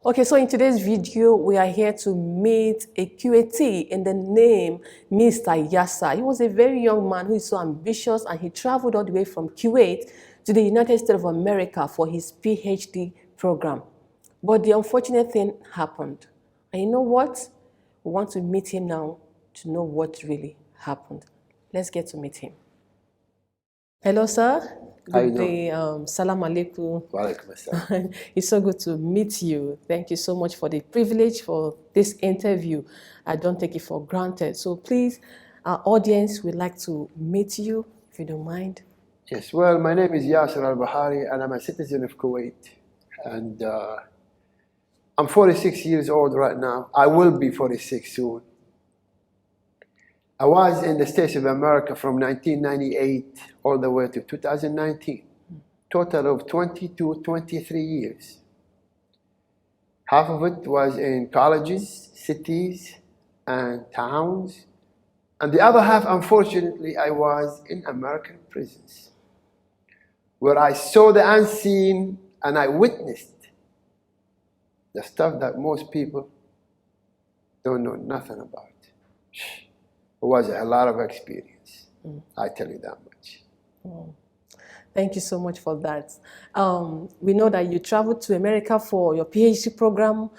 Okay, so in today's video, we are here to meet a QAT in the name Mr. Yaser. He was a very young man who is so ambitious, and he traveled all the way from Kuwait to the United States of America for his PhD program. But the unfortunate thing happened. And you know what? We want to meet him now to know what really happened. Let's get to meet him. Hello, sir. Good day. Salam alaikum. Wa alaikum assalam. It's so good to meet you. Thank you so much for the privilege for this interview. I don't take it for granted. So please, our audience would like to meet you, if you don't mind. Yes, well, my name is Yaser Albahri, and I'm a citizen of Kuwait. And I'm 46 years old right now. I will be 46 soon. I was in the States of America from 1998 all the way to 2019. Total of 22, 23 years. Half of it was in colleges, cities, and towns. And the other half, unfortunately, I was in American prisons, where I saw the unseen and I witnessed the stuff that most people don't know nothing about. It was a lot of experience. I tell you that much. Thank you so much for that. We know that you traveled to America for your PhD program,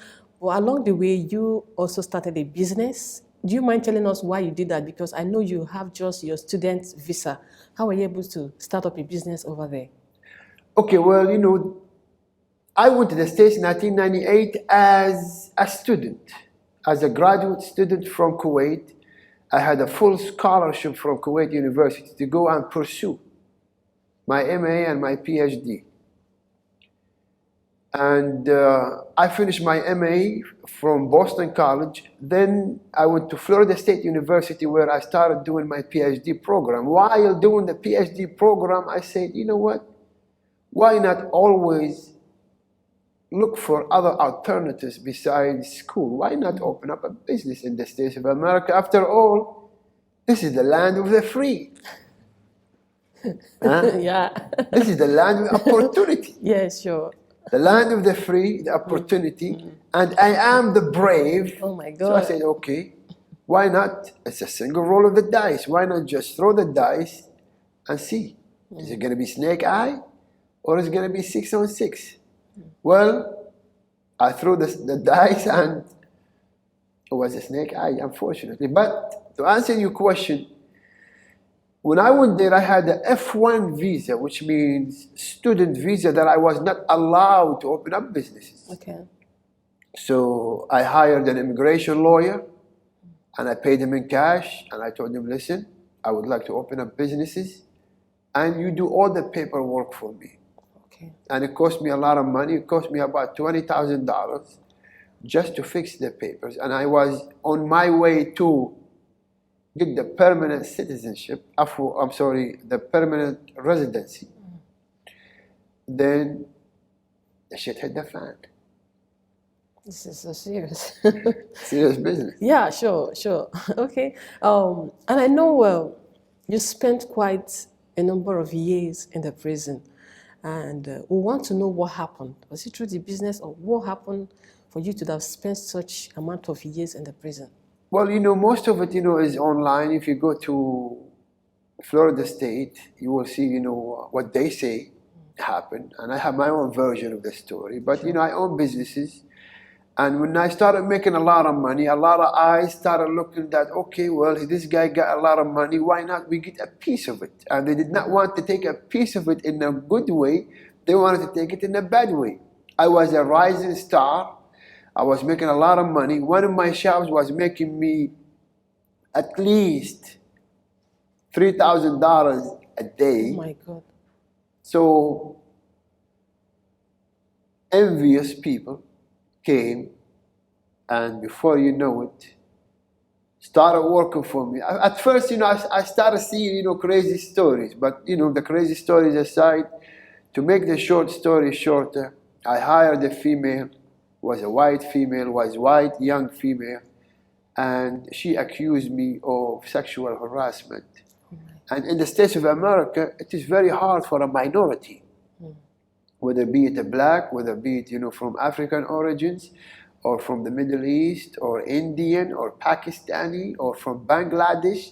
but along the way, you also started a business. Do you mind telling us why you did that? Because I know you have just your student visa. How were you able to start up a business over there? Okay, well, you know, I went to the States in 1998 as a student, as a graduate student from Kuwait. I had a full scholarship from Kuwait University to go and pursue my MA and my PhD. And I finished my MA from Boston College. Then I went to Florida State University, where I started doing my PhD program. While doing the PhD program, I said, you know what? Why not always look for other alternatives besides school? Why not open up a business in the States of America? After all, this is the land of the free. Yeah. This is the land of opportunity. Yes, sure. The land of the free, the opportunity, and I am the brave. Oh my God. So I said, okay, why not? It's a single roll of the dice. Why not just throw the dice and see? Is it going to be snake eye, or is it going to be 6 on 6? Well, I threw the dice, and it was a snake eye, unfortunately. But to answer your question, when I went there, I had the F1 visa, which means student visa, that I was not allowed to open up businesses. Okay. So I hired an immigration lawyer, and I paid him in cash, and I told him, listen, I would like to open up businesses, and you do all the paperwork for me. Okay. And it cost me a lot of money. It cost me about $20,000 just to fix the papers. And I was on my way to get the permanent citizenship, the permanent residency. Then the shit hit the fan. This is so serious. Serious business. Yeah, sure. Okay. And I know you spent quite a number of years in the prison. And we want to know what happened. Was it through the business, or what happened for you to have spent such amount of years in the prison? Well, you know, most of it, you know, is online. If you go to Florida State, you will see, you know, what they say happened. And I have my own version of the story. But, you know, I own businesses. And when I started making a lot of money, a lot of eyes started looking at, okay, well, this guy got a lot of money. Why not we get a piece of it? And they did not want to take a piece of it in a good way. They wanted to take it in a bad way. I was a rising star. I was making a lot of money. One of my shops was making me at least $3,000 a day. Oh my God. So envious people came, and before you know it, started working for me. At first, you know, I started seeing, you know, crazy stories. But, you know, the crazy stories aside, to make the short story shorter, I hired a female, was a white female, was white, young female, and she accused me of sexual harassment. And in the States of America, it is very hard for a minority whether be it a black, whether be it, from African origins, or from the Middle East, or Indian, or Pakistani, or from Bangladesh,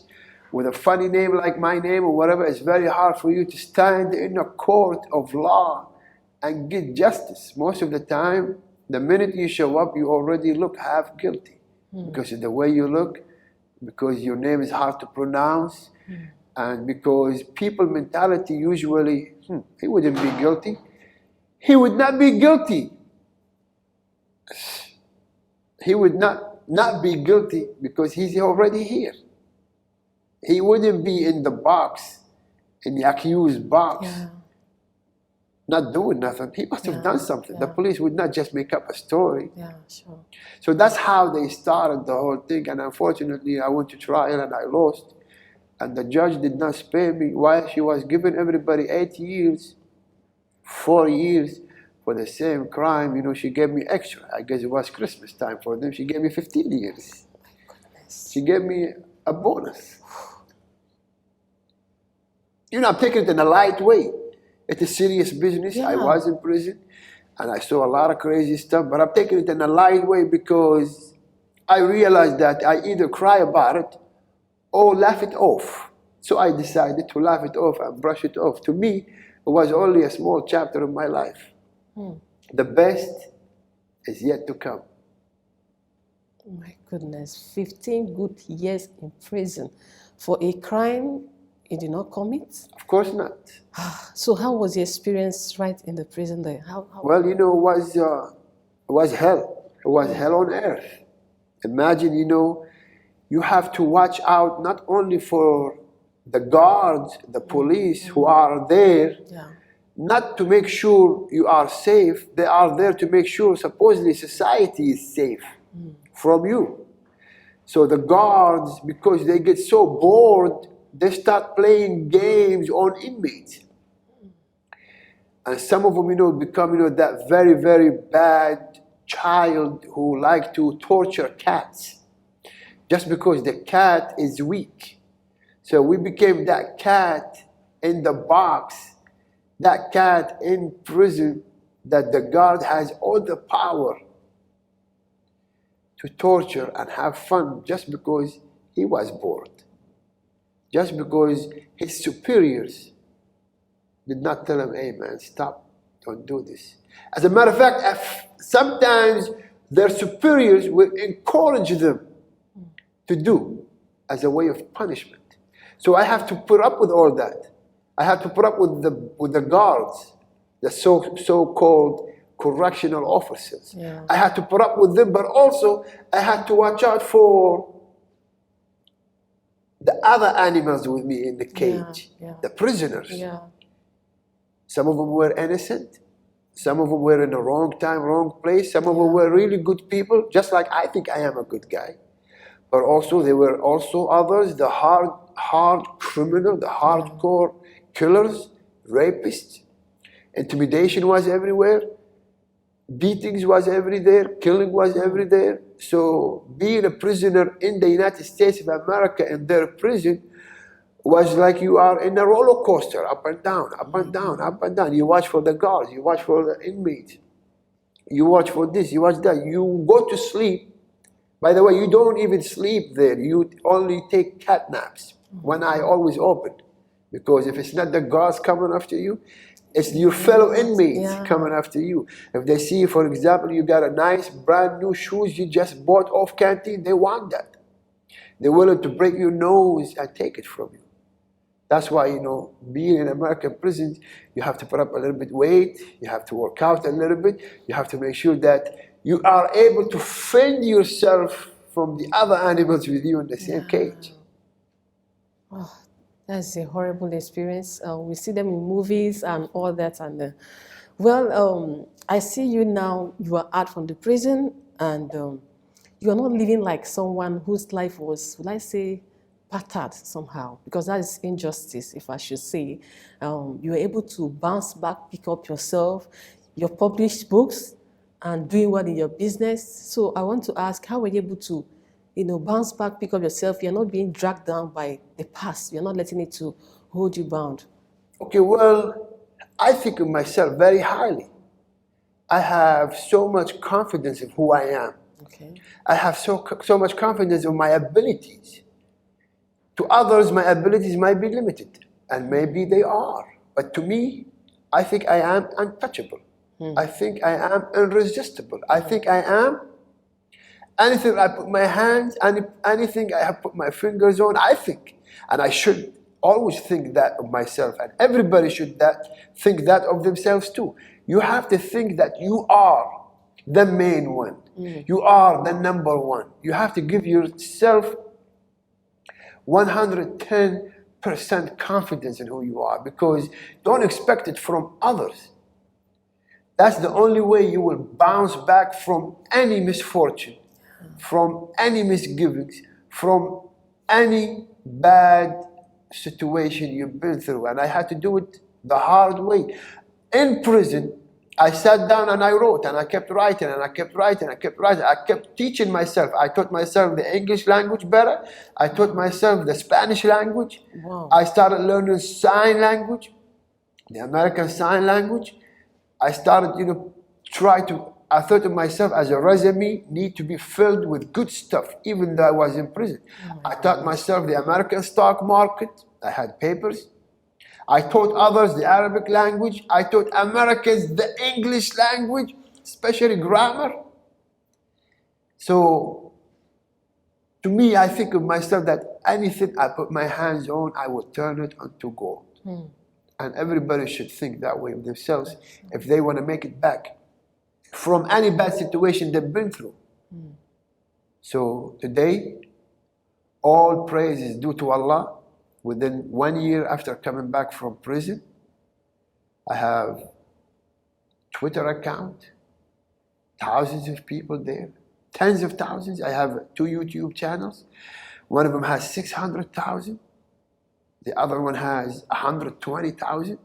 with a funny name like my name or whatever, it's very hard for you to stand in a court of law and get justice. Most of the time, the minute you show up, you already look half guilty. Because of the way you look, because your name is hard to pronounce, and because people mentality usually, he wouldn't be guilty. He would not be guilty. He would not be guilty because he's already here. He wouldn't be in the box, in the accused box, not doing nothing. He must have done something. The police would not just make up a story. Yeah, sure. So that's how they started the whole thing. And unfortunately, I went to trial and I lost. And the judge did not spare me while she was giving everybody 8 years, 4 years for the same crime. She gave me extra. I guess it was Christmas time for them. She gave me 15 years. She gave me a bonus. I'm taking it in a light way. It's a serious business. I was in prison and I saw a lot of crazy stuff, but I'm taking it in a light way because I realized that I either cry about it or laugh it off. So I decided to laugh it off and brush it off. To me, it was only a small chapter of my life. The best is yet to come. My goodness, 15 good years in prison for a crime you did not commit? Of course not. So how was the experience right in the prison there? Well, it was hell. It was hell on earth. Imagine, you have to watch out not only for the guards, the police who are there, not to make sure you are safe. They are there to make sure supposedly society is safe from you. So the guards, because they get so bored, they start playing games on inmates. And some of them, become, that very, very bad child who like to torture cats just because the cat is weak. So we became that cat in the box, that cat in prison, that the guard has all the power to torture and have fun just because he was bored. Just because his superiors did not tell him, hey man, stop, don't do this. As a matter of fact, sometimes their superiors will encourage them to do as a way of punishment. So I have to put up with all that. I have to put up with the guards, the so-called correctional officers. I had to put up with them, but also I had to watch out for the other animals with me in the cage, the prisoners. Some of them were innocent. Some of them were in the wrong time, wrong place. Some of them were really good people, just like I think I am a good guy. But also there were also others, the hard criminal, the hardcore killers, rapists. Intimidation was everywhere. Beatings was everywhere. Killing was everywhere. So being a prisoner in the United States of America in their prison was like you are in a roller coaster, up and down, up and down, up and down. You watch for the guards, you watch for the inmates, you watch for this, you watch that. You go to sleep. By the way, you don't even sleep there. You only take cat naps. One eye always open. Because if it's not the guards coming after you, it's your fellow inmates coming after you. If they see, for example, you got a nice brand new shoes you just bought off canteen, they want that. They're willing to break your nose and take it from you. That's why, being in American prisons, you have to put up a little bit weight, you have to work out a little bit, you have to make sure that you are able to fend yourself from the other animals with you in the same cage. Oh, that's a horrible experience. We see them in movies and all that. And I see you now, you are out from the prison and you are not living like someone whose life was, will I say, battered somehow, because that is injustice, if I should say. You were able to bounce back, pick up yourself, your published books, and doing well in your business. So I want to ask, how were you able to, bounce back, pick up yourself? You're not being dragged down by the past. You're not letting it to hold you bound. Okay, well, I think of myself very highly. I have so much confidence in who I am. Okay. I have so much confidence in my abilities. To others, my abilities might be limited, and maybe they are. But to me, I think I am untouchable. I think I am irresistible. I think I am anything I put my hands, anything I have put my fingers on, I think. And I should always think that of myself. And everybody should think that of themselves too. You have to think that you are the main one. You are the number one. You have to give yourself 110% confidence in who you are, because don't expect it from others. That's the only way you will bounce back from any misfortune, from any misgivings, from any bad situation you've been through. And I had to do it the hard way. In prison, I sat down and I wrote, and I kept writing, and I kept writing, I kept writing. I kept teaching myself. I taught myself the English language better. I taught myself the Spanish language. Wow. I started learning sign language, the American Sign Language. I started, I thought to myself, as a resume, need to be filled with good stuff, even though I was in prison. I taught myself the American stock market. I had papers. I taught others the Arabic language. I taught Americans the English language, especially grammar. So, to me, I think of myself that anything I put my hands on, I will turn it into gold. And everybody should think that way of themselves if they want to make it back from any bad situation they've been through. So today, all praise is due to Allah. Within 1 year after coming back from prison, I have Twitter account, thousands of people there, tens of thousands. I have 2 YouTube channels. One of them has 600,000. The other one has 120,000.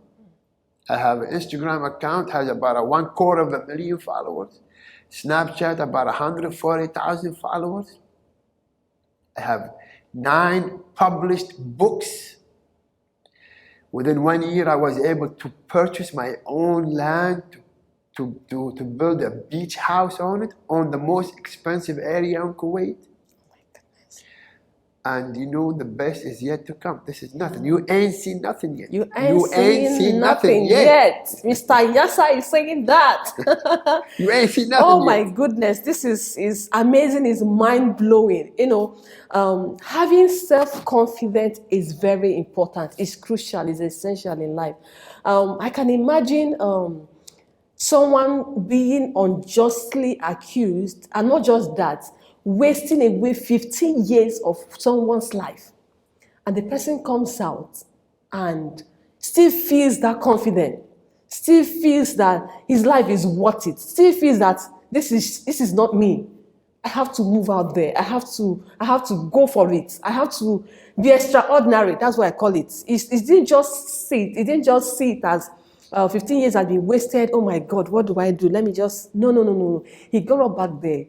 I have an Instagram account, has about 250,000 followers. Snapchat, about 140,000 followers. I have 9 published books. Within 1 year, I was able to purchase my own land to build a beach house on it, on the most expensive area in Kuwait. And the best is yet to come. This is nothing. You ain't seen nothing yet. You ain't seen nothing yet. Mr. Yaser is saying that. You ain't seen nothing Oh yet. my goodness, this is amazing, is mind-blowing. Having self-confidence is very important. It's crucial, it's essential in life. I can imagine someone being unjustly accused, and not just that, wasting away 15 years of someone's life. And the person comes out and still feels that confident, still feels that his life is worth it, still feels that this is not me. I have to move out there. I have to go for it. I have to be extraordinary. That's what I call it. It didn't just see it as 15 years has been wasted. Oh my God, what do I do? Let me just no. He got up back there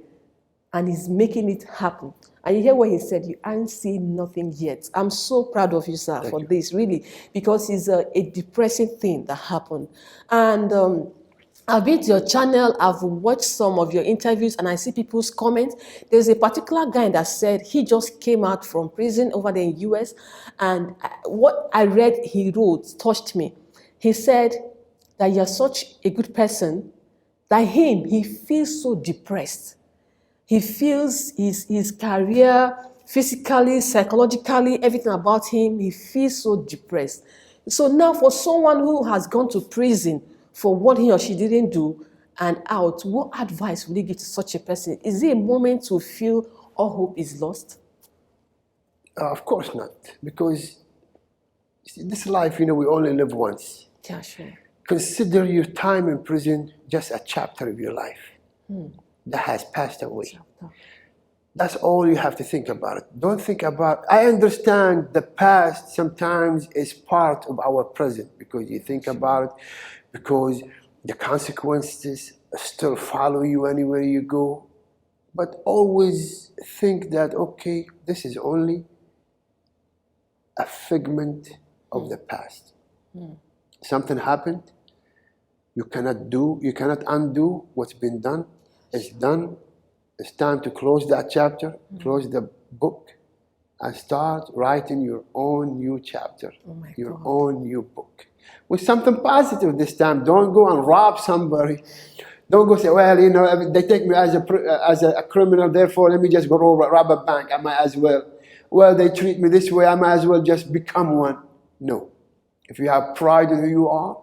and he's making it happen. And you hear what he said, you ain't seen nothing yet. I'm so proud of you, sir, for this, really, because it's a depressing thing that happened. And I've been to your channel, I've watched some of your interviews, and I see people's comments. There's a particular guy that said he just came out from prison over there in the US, and what I read he wrote touched me. He said that you're such a good person that he feels so depressed. He feels his career, physically, psychologically, everything about him, he feels so depressed. So now for someone who has gone to prison for what he or she didn't do and out, what advice would you give to such a person? Is it a moment to feel all hope is lost? Of course not, because this life, we only live once. Yeah, sure. Consider your time in prison just a chapter of your life that has passed away. That's all you have to think about. Don't think about, I understand the past sometimes is part of our present, because you think about it, because the consequences still follow you anywhere you go. But always think that, okay, this is only a figment of the past. Something happened, You cannot undo what's been done. It's done. It's time to close that chapter, close the book, and start writing your own new chapter, your own new book. With something positive this time. Don't go and rob somebody. Don't go say, well, you know, they take me as a criminal, therefore let me just go rob a bank. I might as well. Well, they treat me this way, I might as well just become one. No. If you have pride in who you are,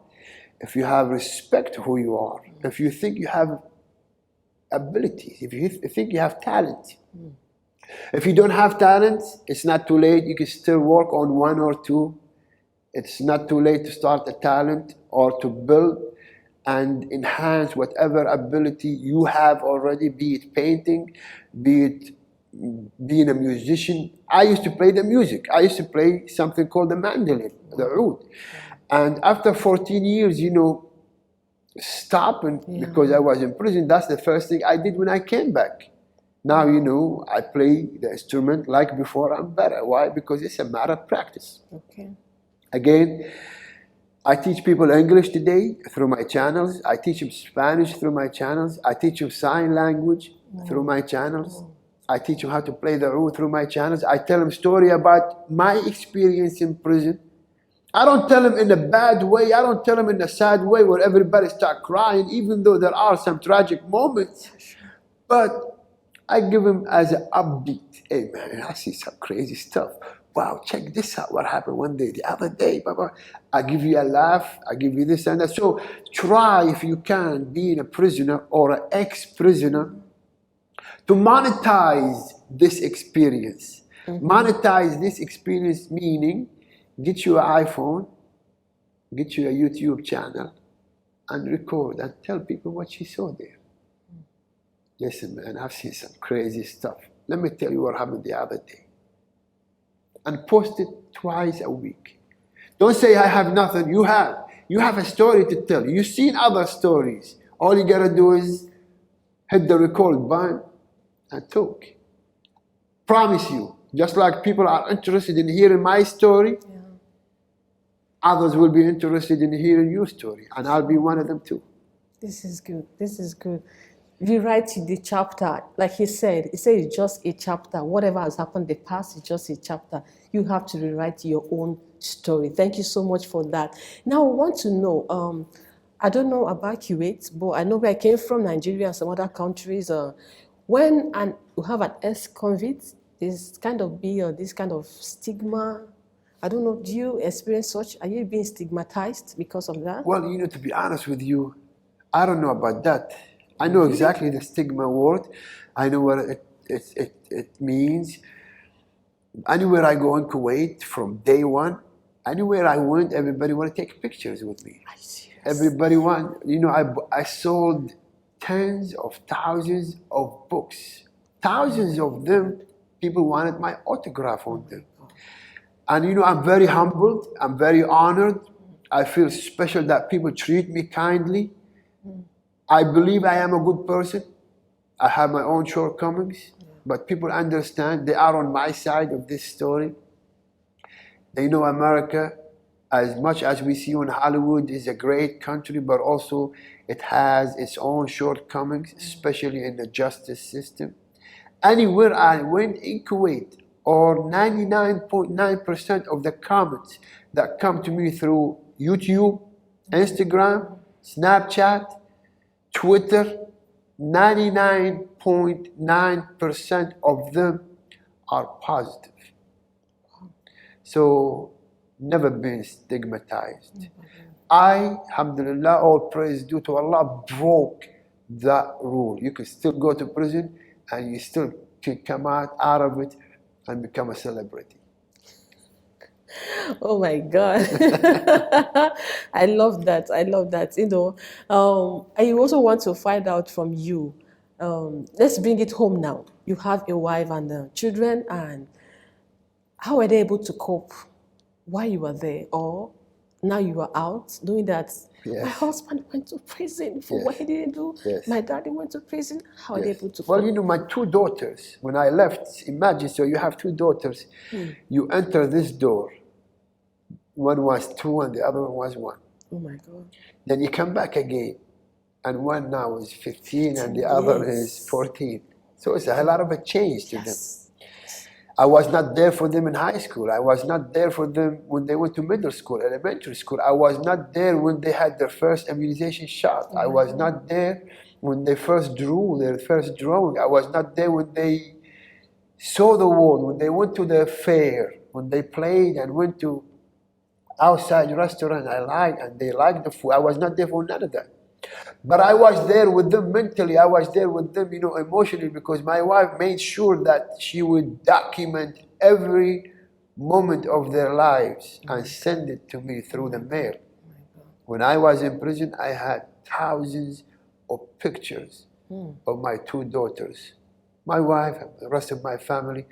if you have respect for who you are, if you think you have abilities, if you think you have talent. If you don't have talent, it's not too late. You can still work on one or two. It's not too late to start a talent or to build and enhance whatever ability you have already, be it painting, be it being a musician. I used to play the music. I used to play something called the mandolin, the oud. And after 14 years, you know, stopping because I was in prison, that's the first thing I did when I came back. Now, you know, I play the instrument like before, I'm better. Why? Because it's a matter of practice. Okay. Again, I teach people English today through my channels. I teach them Spanish through my channels. I teach them sign language through my channels. I teach them how to play the oud through my channels. I tell them story about my experience in prison. I don't tell them in a bad way. I don't tell them in a sad way where everybody start crying, even though there are some tragic moments. But I give them as an upbeat. Hey man, I see some crazy stuff. Wow, check this out. What happened one day, the other day. Blah, blah. I give you a laugh. I give you this and that. So try, if you can, being a prisoner or an ex-prisoner, to monetize this experience. Monetize this experience meaning get you an iPhone, get you a YouTube channel, and record and tell people what you saw there. Listen, man, I've seen some crazy stuff. Let me tell you what happened the other day. And post it twice a week. Don't say I have nothing. You have. You have a story to tell. You've seen other stories. All you gotta do is hit the record button and talk. Promise you, just like people are interested in hearing my story, others will be interested in hearing your story, and I'll be one of them too. This is good. This is good. Rewrite the chapter. Like he said it's just a chapter. Whatever has happened in the past is just a chapter. You have to rewrite your own story. Thank you so much for that. Now, I want to know, I don't know about Kuwait, but I know where I came from, Nigeria and some other countries. When you have an ex-convict, there's kind of this kind of stigma. I don't know, do you experience such? Are you being stigmatized because of that? Well, you know, to be honest with you, I don't know about that. I know exactly the stigma word. I know what it means. Anywhere I go in Kuwait from day one, anywhere I went, everybody want to take pictures with me. I see. Everybody want, you know, I sold tens of thousands of books. Thousands of them, people wanted my autograph on them. And you know, I'm very humbled, I'm very honored. I feel special that people treat me kindly. I believe I am a good person. I have my own shortcomings, but people understand, they are on my side of this story. They know America, as much as we see in Hollywood, is a great country, but also it has its own shortcomings, especially in the justice system. Anywhere I went in Kuwait, or 99.9% of the comments that come to me through YouTube, Instagram, Snapchat, Twitter, 99.9% of them are positive. So, never been stigmatized. I, alhamdulillah, all praise due to Allah, broke that rule. You can still go to prison and you still can come out of it and become a celebrity. Oh my God. I love that. I love that. You know, I also want to find out from you. Let's bring it home now. You have a wife and children, and how were they able to cope while you were there? Or now you are out doing that? Yes. My husband went to prison for what he didn't do. Yes. My daddy went to prison. How are they able to cope? Well, you know, my two daughters, when I left, imagine, so you have two daughters. You enter this door. One was 2 and the other one was 1. Oh my God. Then you come back again, and one now is 15 and the other is 14. So it's a lot of a change to them. I was not there for them in high school. I was not there for them when they went to middle school, elementary school. I was not there when they had their first immunization shot. I was not there when they first drew their first drawing. I was not there when they saw the world, when they went to the fair, when they played and went to outside restaurant. And they liked the food. I was not there for none of that. But I was there with them mentally. I was there with them, emotionally, because my wife made sure that she would document every moment of their lives and send it to me through the mail. When I was in prison, I had thousands of pictures of my two daughters, my wife, and the rest of my family.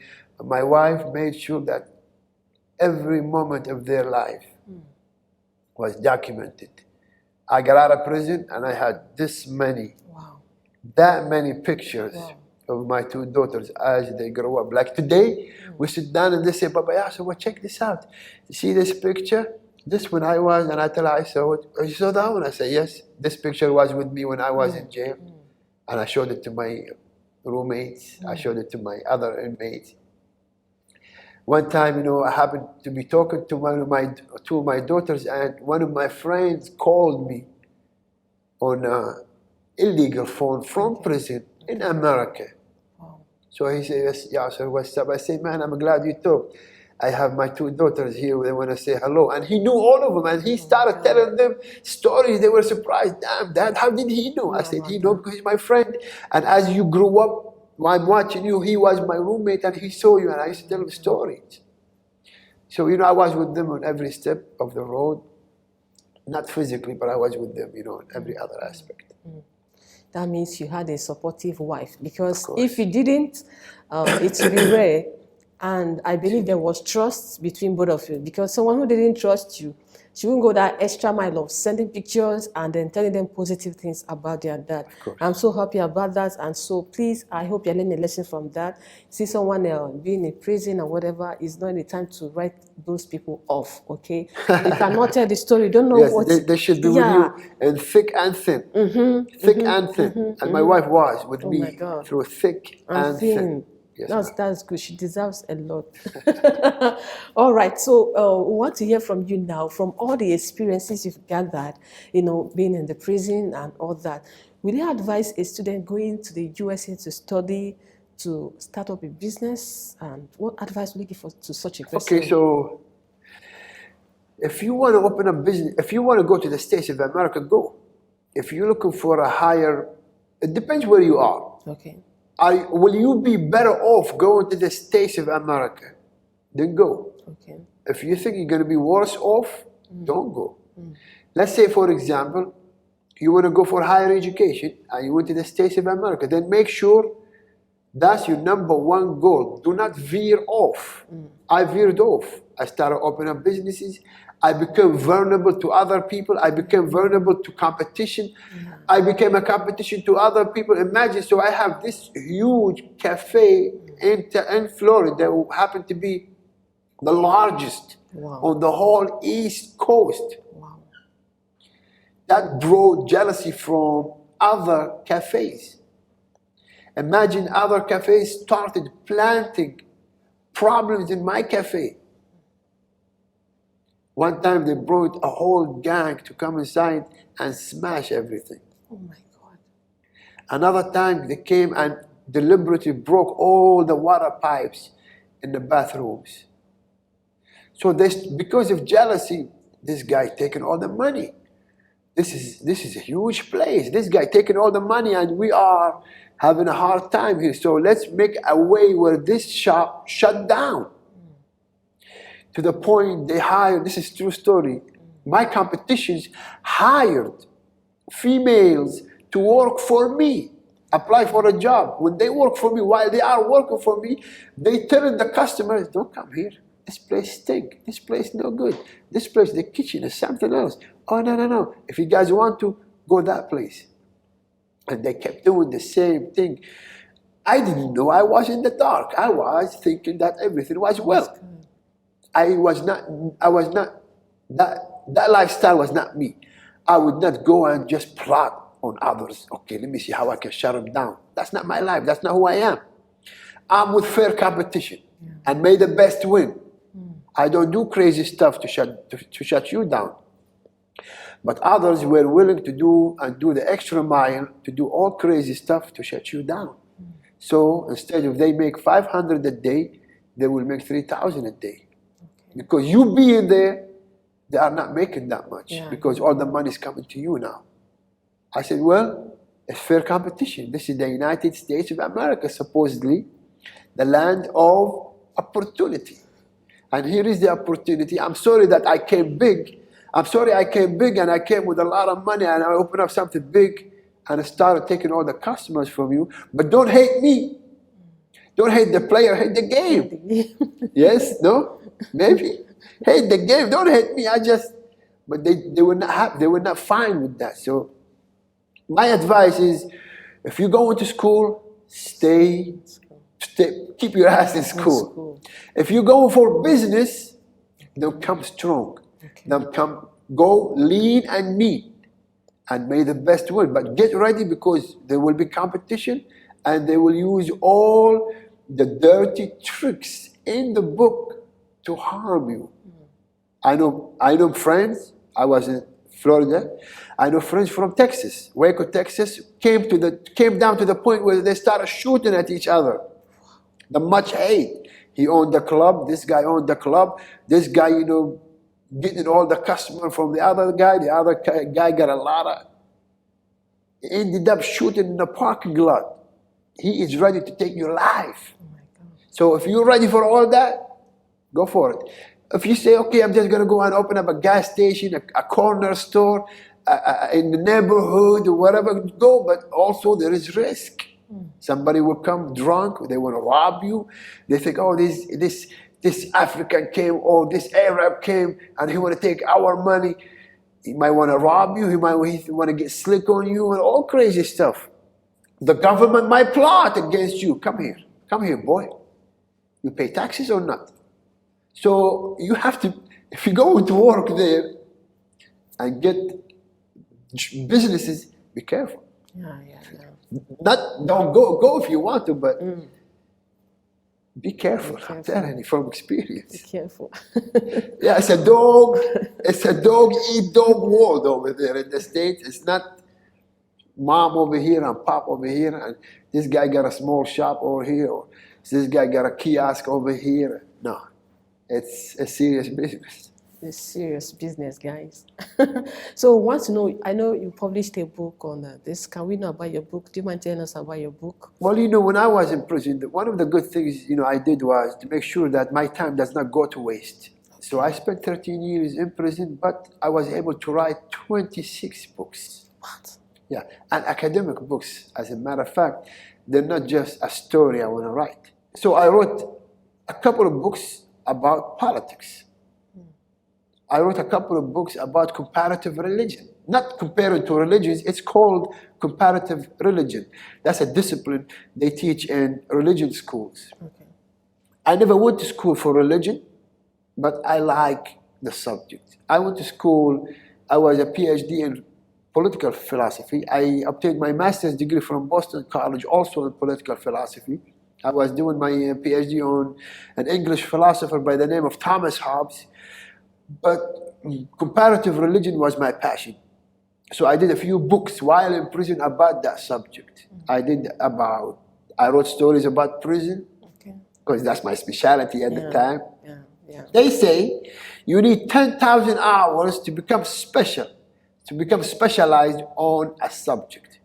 My wife made sure that every moment of their life was documented. I got out of prison and I had that many pictures of my two daughters as they grow up. Like today, we sit down and they say, Baba Yaser, well, check this out. You see this picture? This when I was, and I tell her, I saw it. Oh, you saw that one? I say, yes. This picture was with me when I was in jail. And I showed it to my roommates. I showed it to my other inmates. One time, I happened to be talking to two of my daughters, and one of my friends called me on an illegal phone from prison in America. So he said, yes, Yaser, what's up? I said, man, I'm glad you talked. I have my two daughters here. They want to say hello. And he knew all of them, and he started telling them stories. They were surprised. Damn, Dad, how did he know? I said, he knows because he's my friend. And as you grew up, I'm watching you. He was my roommate, and he saw you, and I used to tell him stories. So, I was with them on every step of the road. Not physically, but I was with them, on every other aspect. That means you had a supportive wife, because if you didn't, it would be rare. And I believe there was trust between both of you, because someone who didn't trust you, she wouldn't go that extra mile of sending pictures and then telling them positive things about their dad. I'm so happy about that. And so please, I hope you're learning a lesson from that. See someone being in prison or whatever, is not the time to write those people off, okay? You cannot tell the story, you don't know what... They should be with you in thick and thin. Thick and thin. And my wife was with me through thick and thin. Yes, that's good. She deserves a lot. All right. So we want to hear from you now, from all the experiences you've gathered, being in the prison and all that. Will you advise a student going to the USA to study, to start up a business? And what advice will you give to such a person? Okay, so if you want to open a business, if you want to go to the States of America, go. If you're looking for a higher, it depends where you are. Okay. Will you be better off going to the States of America? Then go. Okay. If you think you're going to be worse off, don't go. Let's say, for example, you want to go for higher education and you went to the States of America, then make sure that's your number one goal. Do not veer off. I veered off. I started opening up businesses. I became vulnerable to other people. I became vulnerable to competition. I became a competition to other people. Imagine, so I have this huge cafe in Florida who happened to be the largest on the whole East Coast. That brought jealousy from other cafes. Imagine other cafes started planting problems in my cafe. One time they brought a whole gang to come inside and smash everything. Oh my God. Another time they came and deliberately broke all the water pipes in the bathrooms. So because of jealousy, this guy taking all the money. This is a huge place. This guy taking all the money and we are having a hard time here. So let's make a way where this shop shut down. To the point they hired, this is true story, my competitions hired females to work for me, apply for a job. When they work for me, while they are working for me, they tell the customers, don't come here. This place stinks. This place no good. This place, the kitchen is something else. Oh, no. If you guys want to, go that place. And they kept doing the same thing. I didn't know. I was in the dark. I was thinking that everything was well. I was not that that lifestyle was not me. I would not go and just plot on others. Okay, let me see how I can shut them down. That's not my life. That's not who I am. I'm with fair competition, and may the best win. I don't do crazy stuff to shut you down. But others were willing to do the extra mile, to do all crazy stuff to shut you down. So instead of they make 500 a day, they will make 3,000 a day. Because you being there, they are not making that much because all the money is coming to you now. I said, well, it's fair competition. This is the United States of America, supposedly the land of opportunity. And here is the opportunity. I'm sorry that I came big. I'm sorry I came big and I came with a lot of money and I opened up something big and I started taking all the customers from you. But don't hate me. Don't hate the player, hate the game. Yes? No? Maybe? Hate the game. Don't hate me. But they were not happy. They were not fine with that. So my advice is, if you go into school, stay, keep your ass in school. If you go for business, then come strong. Then go lean and mean, and may the best win. But get ready, because there will be competition, and they will use all the dirty tricks in the book to harm you. I know friends. I was in Florida. I know friends from Texas, Waco, Texas, came down to the point where they started shooting at each other. The much hate. He owned the club. This guy owned the club. This guy, getting all the customers from the other guy. The other guy got a lot of. He ended up shooting in the parking lot. He is ready to take your life. Oh my God. So if you're ready for all that, go for it. If you say, okay, I'm just going to go and open up a gas station, a corner store, in the neighborhood, or whatever, go. But also there is risk. Somebody will come drunk. They want to rob you. They think, oh, this African came, or this Arab came, and he want to take our money. He might want to rob you. He might want to get slick on you, and all crazy stuff. The government might plot against you. Come here, boy. You pay taxes or not? So you have to, if you go to work there and get businesses, be careful. Yeah. Don't go if you want to, but be careful. I'm telling you from experience. Be careful. Yeah, it's a dog eat dog world over there in the States. It's not mom over here and pop over here, and this guy got a small shop over here, or this guy got a kiosk over here. No, it's a serious business. It's serious business, guys. So, want to know, I know you published a book on this. Can we know about your book? Do you mind telling us about your book? Well, when I was in prison, one of the good things, I did was to make sure that my time does not go to waste. So I spent 13 years in prison, but I was able to write 26 books. What? Yeah, and academic books. As a matter of fact, they're not just a story I want to write. So I wrote a couple of books about politics. I wrote a couple of books about comparative religion. Not comparing to religions, it's called comparative religion. That's a discipline they teach in religion schools. Okay. I never went to school for religion, but I like the subject. I went to school, I was a PhD in political philosophy. I obtained my master's degree from Boston College, also in political philosophy. I was doing my PhD on an English philosopher by the name of Thomas Hobbes. But comparative religion was my passion. So I did a few books while in prison about that subject. I wrote stories about prison, because that's my specialty at the time. Yeah. They say you need 10,000 hours to become specialized on a subject.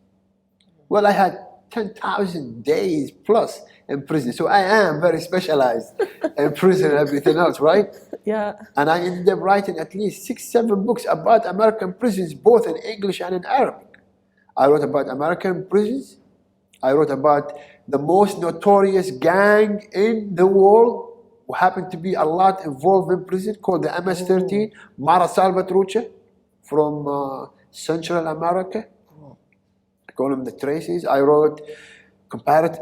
Well, I had 10,000 days plus in prison. So I am very specialized in prison and everything else, right? Yeah. And I ended up writing at least 6-7 books about American prisons, both in English and in Arabic. I wrote about American prisons. I wrote about the most notorious gang in the world, who happened to be a lot involved in prison, called the MS-13, Mara Salvatrucha, from Central America. I call them the Traces. I wrote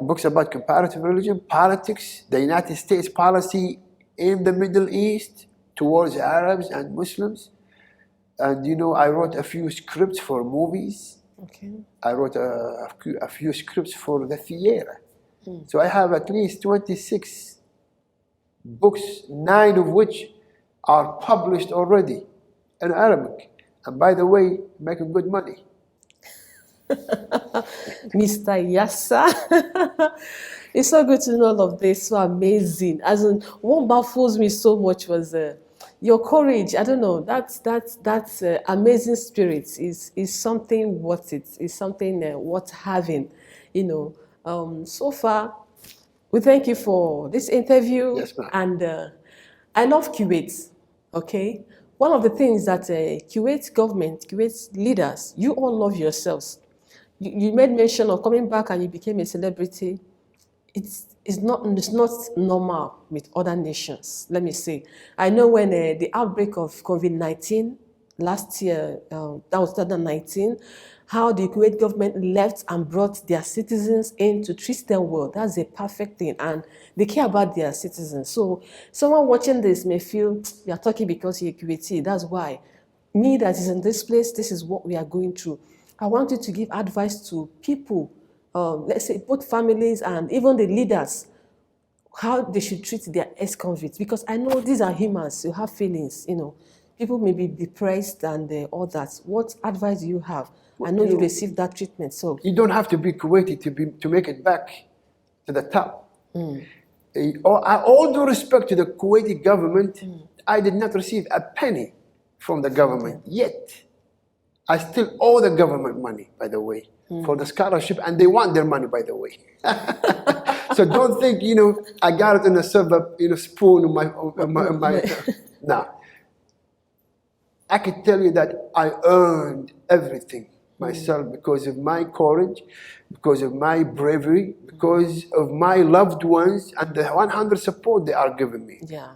books about comparative religion, politics, the United States policy in the Middle East towards Arabs and Muslims. And you know, I wrote a few scripts for movies. Okay. I wrote a few scripts for the theater. So I have at least 26 books, 9 of which are published already in Arabic. And by the way, making good money. Mr. Yaser. It's so good to know all of this. So amazing. As in, what baffles me so much was your courage. I don't know. That amazing spirit is something worth it. Is something worth having. You know. So far, we thank you for this interview. Yes, ma'am. And I love Kuwait. Okay. One of the things that Kuwait government, Kuwait leaders, you all love yourselves. You made mention of coming back and you became a celebrity. It's not normal with other nations, let me say. I know when the outbreak of COVID-19 last year, that was 2019, how the Kuwait government left and brought their citizens in to treat them well. That's a perfect thing, and they care about their citizens. So someone watching this may feel, you're talking because you're Kuwaiti. That's why. Me that is in this place, this is what we are going through. I want you to give advice to people, let's say both families and even the leaders, how they should treat their ex-convicts. Because I know these are humans, you have feelings, you know. People may be depressed and all that. What advice do you have? I know you received that treatment, so. You don't have to be Kuwaiti to make it back to the top. All due respect to the Kuwaiti government, I did not receive a penny from the government yet. I still owe the government money, by the way, for the scholarship, and they want their money, by the way. So don't think, you know, I got it in a silver, you know, spoon in my no. I can tell you that I earned everything myself because of my courage, because of my bravery, because of my loved ones and the 100 support they are giving me. Yeah.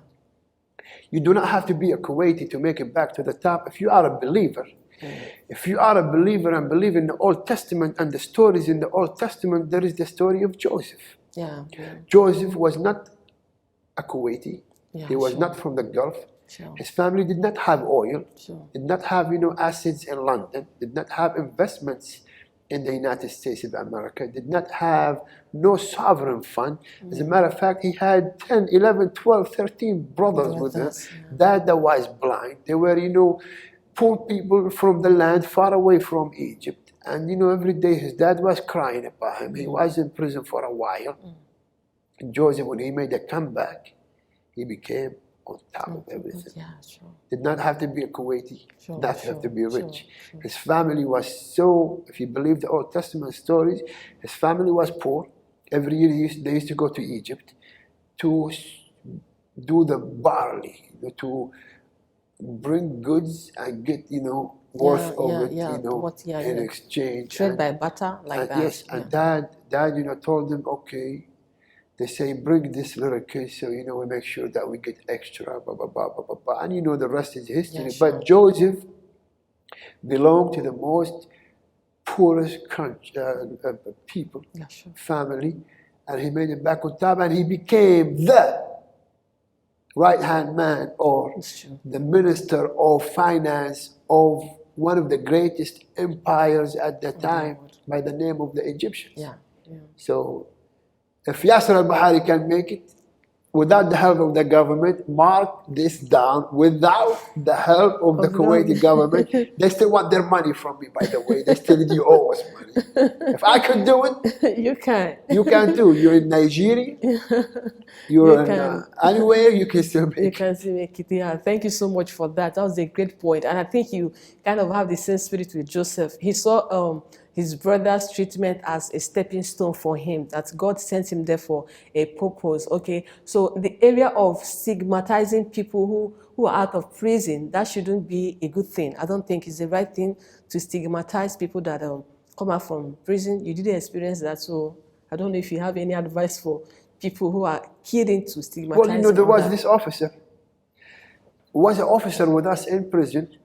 You do not have to be a Kuwaiti to make it back to the top. If you are a believer, if you are a believer and believe in the Old Testament and the stories in the Old Testament, there is the story of Joseph. Yeah. Joseph was not a Kuwaiti. Yeah, he was not from the Gulf. Sure. His family did not have oil, Sure. did not have, you know, assets in London, did not have investments in the United States of America, did not have no sovereign fund. As a matter of fact, he had 10, 11, 12, 13 brothers with him. Dad that was blind. They were, you know, poor people from the land far away from Egypt. And, you know, every day his dad was crying about him. He was in prison for a while. Joseph, when he made a comeback, he became on top of everything. Yeah, sure. Did not have to be a Kuwaiti, Sure, not sure, have to be rich. sure. His family was so, if you believe the Old Testament stories, his family was poor. Every year they used to go to Egypt to do the barley, you know, to bring goods and get, you know, worth of it, you know, in exchange. Trade by butter, like that. Yes, and dad, you know, told them, okay, they say, bring this little kid, so, you know, we make sure that we get extra, blah, blah, blah, blah, blah, blah. And, you know, the rest is history. Yeah, sure. But Joseph belonged to the most poorest people, Yeah, sure. family, and he made it back on top, and he became the right-hand man or the minister of finance of one of the greatest empires at the time by the name of the Egyptians. Yeah. So if Yaser Albahri can make it without the help of the government, mark this down, without the help of the Kuwaiti government, they still want their money from me, by the way. They still do owe us money. If I could do it, you can. You can too. You're in Nigeria, you're in anywhere, you can still make it. You can still make it, yeah. Thank you so much for that. That was a great point. And I think you kind of have the same spirit with Joseph. He saw his brother's treatment as a stepping stone for him, that God sent him there for a purpose, okay? So the area of stigmatizing people who are out of prison, that shouldn't be a good thing. I don't think it's the right thing to stigmatize people that come out from prison. You didn't experience that, so I don't know if you have any advice for people who are keen to stigmatize. Well, you know, there was this officer, who was an officer with us in prison,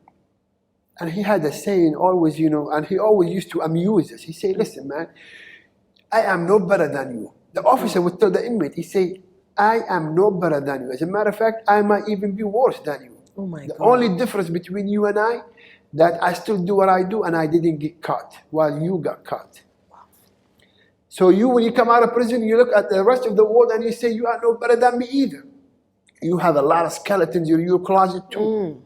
and he had a saying always, you know, and he always used to amuse us. He said, listen, man, I am no better than you. The officer would tell the inmate, he said, I am no better than you. As a matter of fact, I might even be worse than you. Oh my God. The only difference between you and I that I still do what I do and I didn't get caught while you got caught. So you, when you come out of prison, you look at the rest of the world and you say, you are no better than me either. You have a lot of skeletons in your closet too.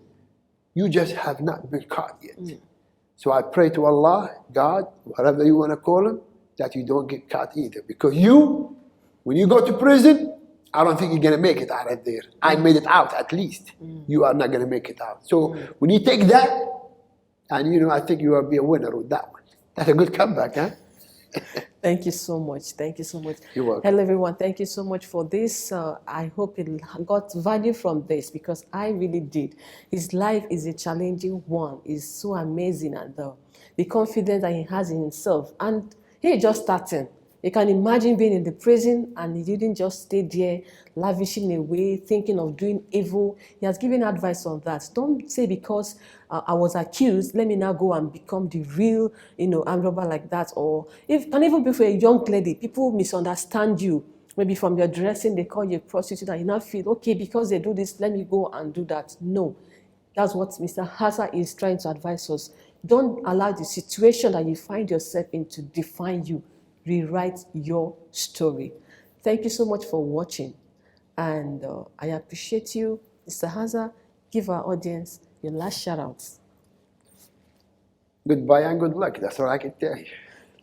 You just have not been caught yet. So I pray to Allah, God, whatever you want to call him, that you don't get caught either. Because you, when you go to prison, I don't think you're going to make it out of there. I made it out at least. You are not going to make it out. So when you take that, and you know, I think you will be a winner with that one. That's a good comeback, huh? Thank you so much. Thank you so much. You're welcome. Hello, everyone. Thank you so much for this. I hope it got value from this because I really did. His life is a challenging one. It's so amazing, and the confidence that he has in himself. And he's just starting. You can imagine being in the prison and he didn't just stay there, lavishing away, thinking of doing evil. He has given advice on that. Don't say because I was accused, let me now go and become the real, armed robber like that. Or it can even be for a young lady. People misunderstand you. Maybe from your dressing, they call you a prostitute and you now feel, okay, because they do this, let me go and do that. No, that's what Mr. Yaser is trying to advise us. Don't allow the situation that you find yourself in to define you. Rewrite your story. Thank you so much for watching, and I appreciate you. Mr. Yaser, give our audience your last shout outs. Goodbye and good luck. That's all I can tell you.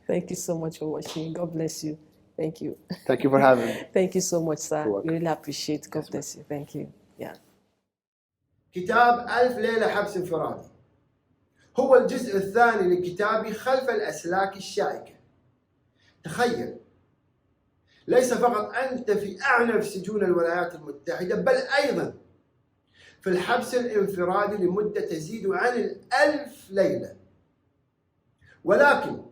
Thank you so much for watching. God bless you. Thank you. Thank you for having me. Thank you so much, sir. You're welcome. We really appreciate it. God bless you. Thank you. Yeah. كتاب ألف ليلة حبس انفرادي هو الجزء الثاني لكتابي خلف الأسلاك الشائكة. تخيل، ليس فقط أنت في أعنف سجون الولايات المتحدة، بل أيضا في الحبس الانفرادي لمدة تزيد عن 1000 ليلة. ولكن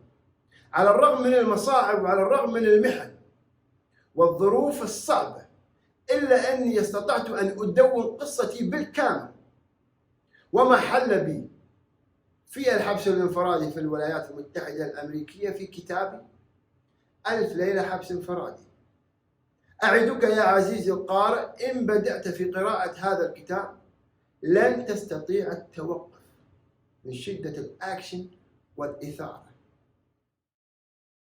على الرغم من المصاعب وعلى الرغم من المحن والظروف الصعبة، إلا أني استطعت أن أدون قصتي بالكامل وما حل بي في الحبس الانفرادي في الولايات المتحدة الأمريكية في كتابي 1000 ليلة حبس انفرادي. أعدك يا عزيزي القارئ، إن بدأت في قراءة هذا الكتاب لن تستطيع التوقف من شدة الأكشن والإثارة.